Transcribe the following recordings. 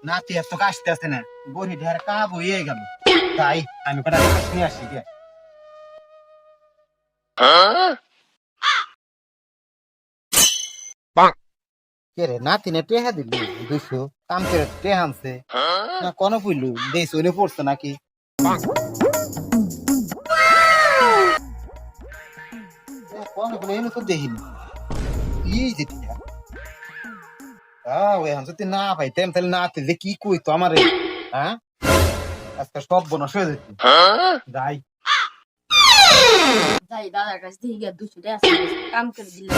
নাতি এত কাশতে আছে না, বড়ি ঢের কাব হয়ে গেল। তাই আমি কটা কাশ নিয়ে আসি গে। কে রে নাতি নে টেহা দিলি 200 কাম করে টেহা আনছে না কোন পুইলু দেই সইনে পড়ছে নাকি? কোন বলে এনে তো দেখিনি এই যে টিয়া ওই হামসে তুই না পাইতেম তাহলে নাতি যে কি কই তো আমারে, হ্যাঁ আজকে সব বনস হয়ে যেত। যাই যাই দাদার কাছ থেকে গিয়ে 200 টাকা কাম করে দিলাম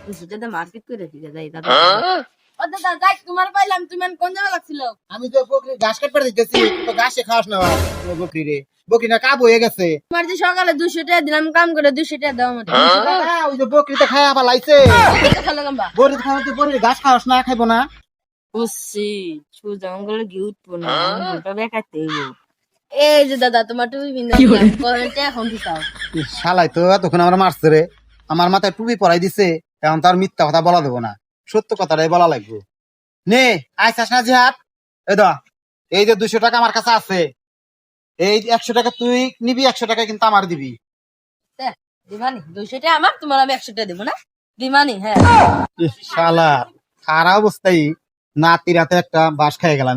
200 টাকা মার্কেট করে দিকে যাই দাদা। ও দাদা যাই তোমার পাইলাম তুমি কোন জায়গা লাগছিল? আমি তো বকরি ঘাস কাটবার দিতেছি, তো ঘাসে খাওয়াস না বকরি রে, বকরি না কাব হয়ে গেছে। তোমার যে সকালে 200 টাকা দিলাম কাম করে 200 টাকা দাও আমাকে। ওই যে বকরিতে খায়া পালাইছে। খালো গাম্বা বকরি খাওয়া তুই বকরির ঘাস খাওয়াস না, খাইবো না? বুঝছি ছু জঙ্গলে গিয়ে উঠবো না ওটা দেখাইতে হইব। এই যে দাদা তোমার টুপি বিন্দা কমেন্টে এখন দিছাও। শালাই তো তখন আমরা মারছে রে, আমার মাথায় টুপি পরাই দিছে, এখন তার মিথ্যা কথা বলা দেবো না, সত্য কথাটাই বলা লাগবে। নে আইসাস না জিহাদ, এই যে 200 টাকা আমার কাছে আছে, এই 100 টাকা তুই নিবি, 100 টাকা কিন্তু আমার দিবি। দিবানি 200 টাকা আমার, তোমার আমি 100 টাকা দেবো না দিবানি। হ্যাঁ শালা খারাপ অবস্থায় নাতির হাতে একটা বাস খেয়ে গেলাম।